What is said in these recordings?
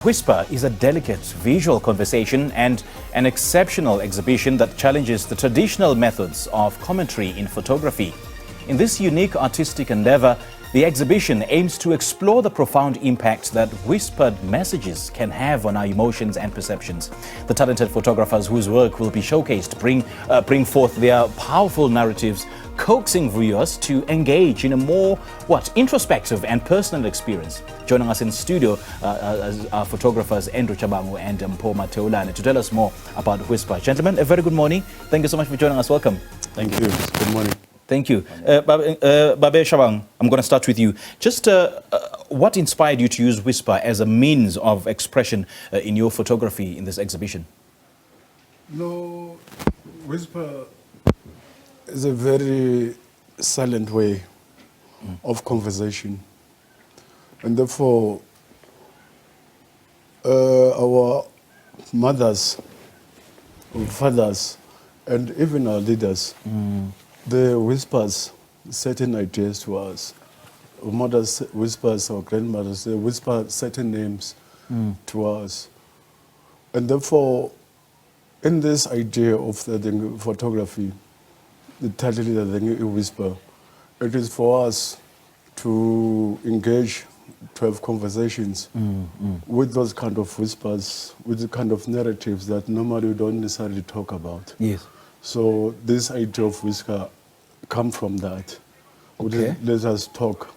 Whisper is a delicate visual conversation and an exceptional exhibition that challenges the traditional methods of commentary in photography. In this unique artistic endeavor, the exhibition aims to explore the profound impact that whispered messages can have on our emotions and perceptions. The talented photographers whose work will be showcased bring forth their powerful narratives, coaxing viewers to engage in a more introspective and personal experience. Joining us in studio are photographers Tshabangu and Mpho Matheolane to tell us more about Whisper. Gentlemen, a very good morning. Thank you so much for joining us. Welcome. Thank you. Good morning. Thank you. Babe Tshabangu, I'm going to start with you. Just what inspired you to use Whisper as a means of expression in your photography in this exhibition? No, Whisper is a very silent way of conversation. And therefore, our mothers, our fathers, and even our leaders, they whispers certain ideas to us. Our mothers whispers, our grandmothers, they whisper certain names to us. And therefore, in this idea of the photography, the title is the Whisper, it is for us to engage, to have conversations with those kind of whispers, with the kind of narratives that normally we don't necessarily talk about. Yes. So this idea of Whisper come from that. Okay. Let us talk.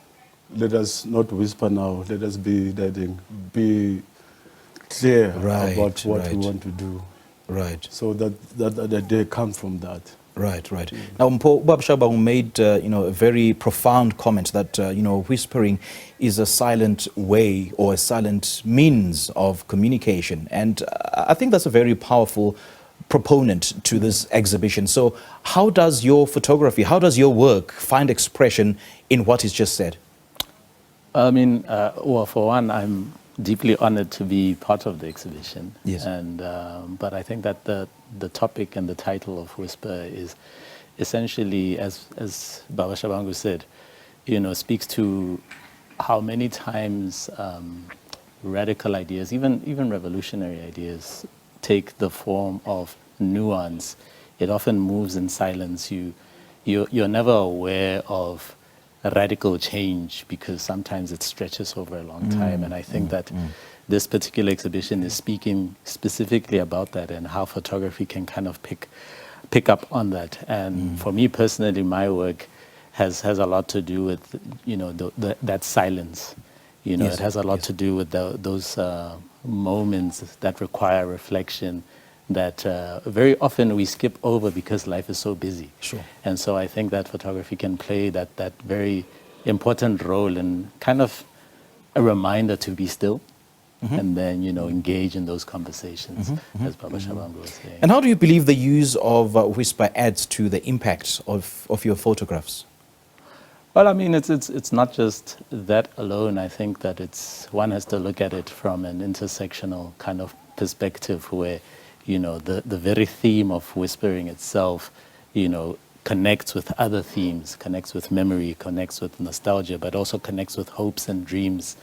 Let us not whisper now. Let us be clear about what we want to do. Right. So that they come from that. Right. Now, Mpho Tshabangu made a very profound comment that whispering is a silent way or a silent means of communication, and I think that's a very powerful proponent to this exhibition. So, how does your photography, how does your work find expression in what is just said? I mean, well, for one, I'm deeply honored to be part of the exhibition. Yes. And but I think that the topic and the title of Whisper is essentially, as Baba Tshabangu said, speaks to how many times radical ideas, even revolutionary ideas, take the form of nuance. It often moves in silence. You're never aware of a radical change because sometimes it stretches over a long time. And I think that this particular exhibition is speaking specifically about that and how photography can kind of pick up on that. And for me personally, my work has a lot to do with that silence. Yes. It has a lot to do with those moments that require reflection that very often we skip over because life is so busy. Sure. And so I think that photography can play that very important role in kind of a reminder to be still and then, engage in those conversations, as Baba Tshabangu was saying. And how do you believe the use of Whisper adds to the impact of your photographs? Well, I mean, it's not just that alone. I think that one has to look at it from an intersectional kind of perspective where, the very theme of whispering itself, connects with other themes, connects with memory, connects with nostalgia, but also connects with hopes and dreams.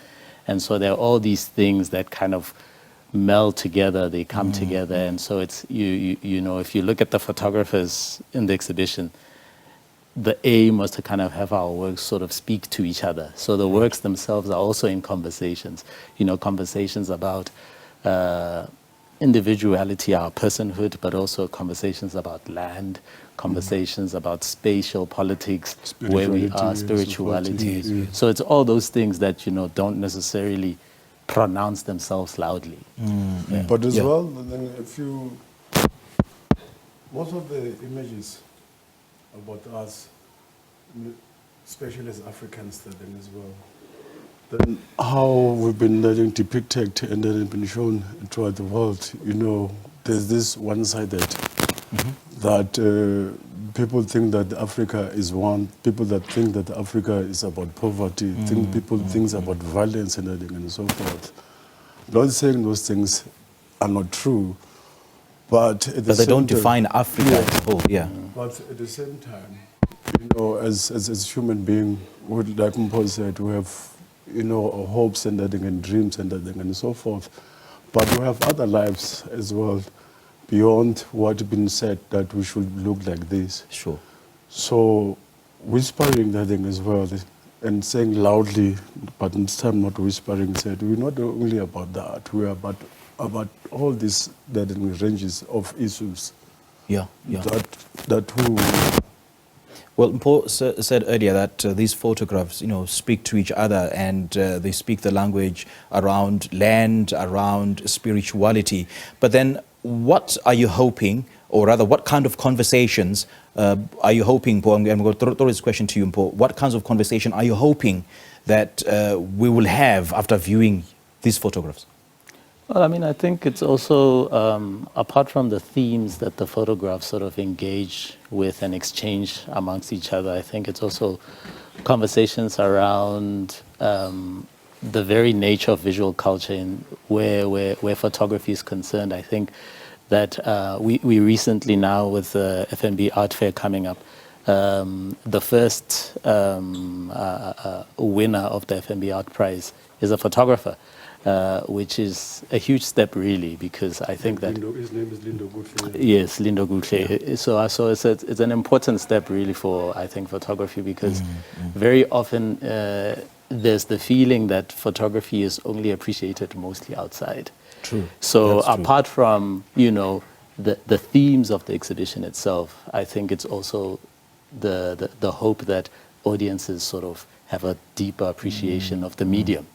And so there are all these things that kind of meld together, they come together. And so it's, if you look at the photographers in the exhibition, the aim was to kind of have our works sort of speak to each other. So the works themselves are also in conversations, conversations about individuality, our personhood, but also conversations about land, conversations about spatial politics, where we are, spirituality. Yes. So it's all those things that, don't necessarily pronounce themselves loudly. But as well, then most of the images about us, especially as Africans, then as well, then how we've been depicted and then been shown throughout the world, there's this one-sided that people think that Africa is one, people that think that Africa is about poverty, people think about violence and everything and so forth. Not saying those things are not true, but at the But they don't time, define Africa as a whole. Yeah. But at the same time, as human beings, like Mpho said, we have hopes and that thing and dreams and that thing and so forth. But we have other lives as well beyond what has been said that we should look like this. Sure. So whispering that thing as well and saying loudly, but this time not whispering, said we're not only about that, we're about all these that ranges of issues. Yeah. That who. Well, Mpho said earlier that these photographs, speak to each other, and they speak the language around land, around spirituality. But then, what are you hoping, or rather, what kind of conversations are you hoping, Mpho? I'm going to throw this question to you, Mpho. What kinds of conversation are you hoping that we will have after viewing these photographs? Well, I mean, I think it's also, apart from the themes that the photographs sort of engage with and exchange amongst each other, I think it's also conversations around the very nature of visual culture and where photography is concerned. I think that we recently now, with the FNB Art Fair coming up, the first winner of the FNB Art Prize is a photographer. Which is a huge step, really, because I think that his name is Lindo Gutle. Yes, Lindo Gutle. So it's an important step, really, for, I think, photography, because very often there's the feeling that photography is only appreciated mostly outside. True. So That's apart from the themes of the exhibition itself, I think it's also the hope that audiences sort of have a deeper appreciation of the medium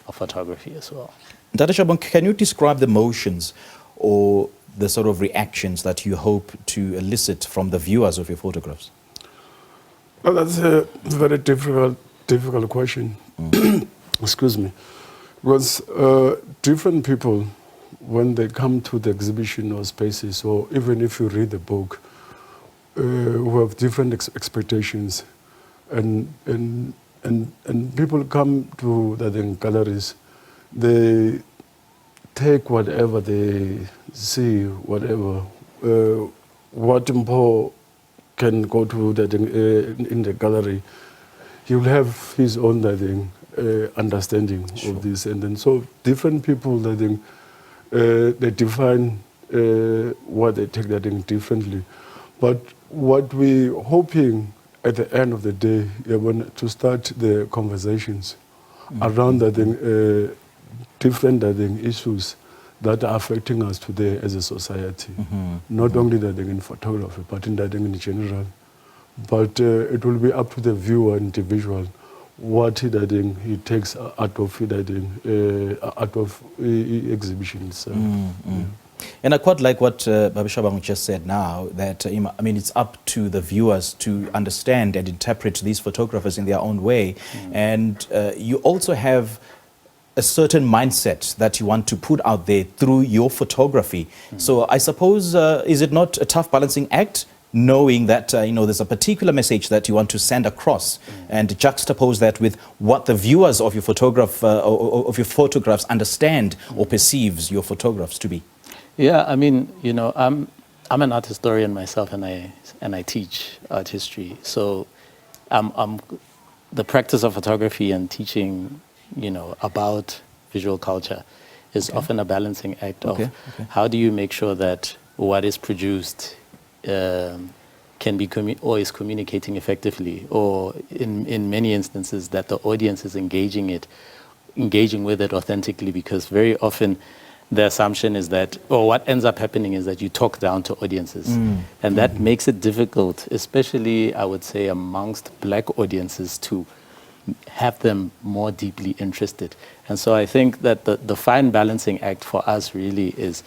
of photography as well. Tshabangu, can you describe the motions or the sort of reactions that you hope to elicit from the viewers of your photographs? Well, that's a very difficult question. Excuse me. Because different people, when they come to the exhibition or spaces, or even if you read the book, who have different expectations, and people come to the galleries, they take whatever they see, whatever. What Mpho can go to in the gallery, he will have his own understanding of this. And then so different people, they define what they take differently. But what we're hoping at the end of the day, to start the conversations around different issues that are affecting us today as a society. Not only in photography, but in general. But it will be up to the viewer, individual, what he takes out of exhibitions. And I quite like what Tshabangu just said now, that it's up to the viewers to understand and interpret these photographers in their own way. And you also have a certain mindset that you want to put out there through your photography. So I suppose, is it not a tough balancing act, knowing that there's a particular message that you want to send across, and juxtapose that with what the viewers of your photographs understand or perceives your photographs to be? Yeah, I mean, I'm an art historian myself, and I teach art history. So the practice of photography and teaching, about visual culture is often a balancing act of how do you make sure that what is produced can be or is communicating effectively, or in many instances that the audience is engaging with it authentically, because very often the assumption is that, or what ends up happening is that you talk down to audiences. And that makes it difficult, especially, I would say, amongst black audiences, to have them more deeply interested. And so I think that the fine balancing act for us really is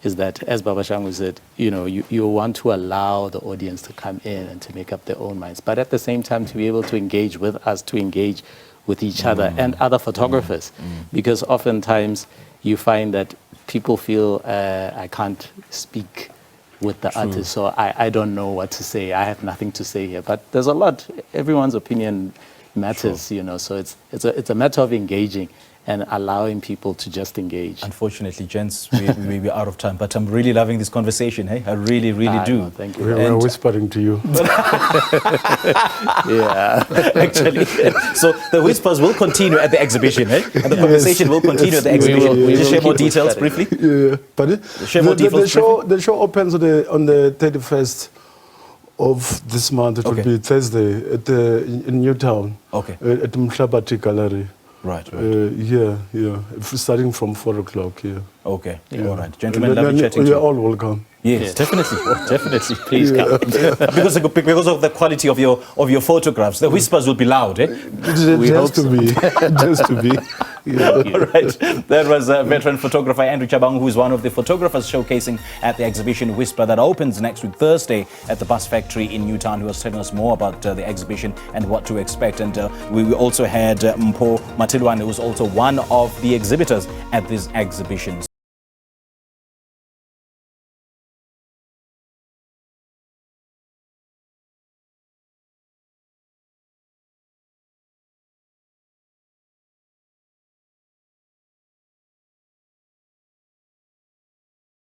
that, as Tshabangu said, you want to allow the audience to come in and to make up their own minds, but at the same time to be able to engage with us, to engage with each other and other photographers. Because oftentimes you find that people feel, I can't speak with the artist, so I don't know what to say, I have nothing to say here. But there's a lot, everyone's opinion matters, so it's a matter of engaging and allowing people to just engage. Unfortunately, gents, we're out of time, but I'm really loving this conversation. Hey, I really, really do. No, thank you. We're whispering to you. Yeah. Actually, so the whispers will continue at the exhibition, eh? And the conversation will continue at the exhibition. we Just will share more keep details whispering. briefly. Yeah, but Share more details the show opens on the 31st of this month. It Okay. will be Thursday in Newtown. Okay. At Mhlabati Gallery. Right. Starting from 4 o'clock. Yeah. Okay. All right, gentlemen, lovely chatting to You're you. all welcome. Yes, Yes. definitely, definitely. Please come. Because of the quality of your photographs, the whispers will be loud, eh? It has to be. It has to be. Yeah. All right. That was veteran photographer Andrew Tshabangu, who is one of the photographers showcasing at the exhibition Whisper that opens next week Thursday at the Bus Factory in Newtown, who was telling us more about the exhibition and what to expect. And we also had Mpho Matheolane, who was also one of the exhibitors at this exhibition.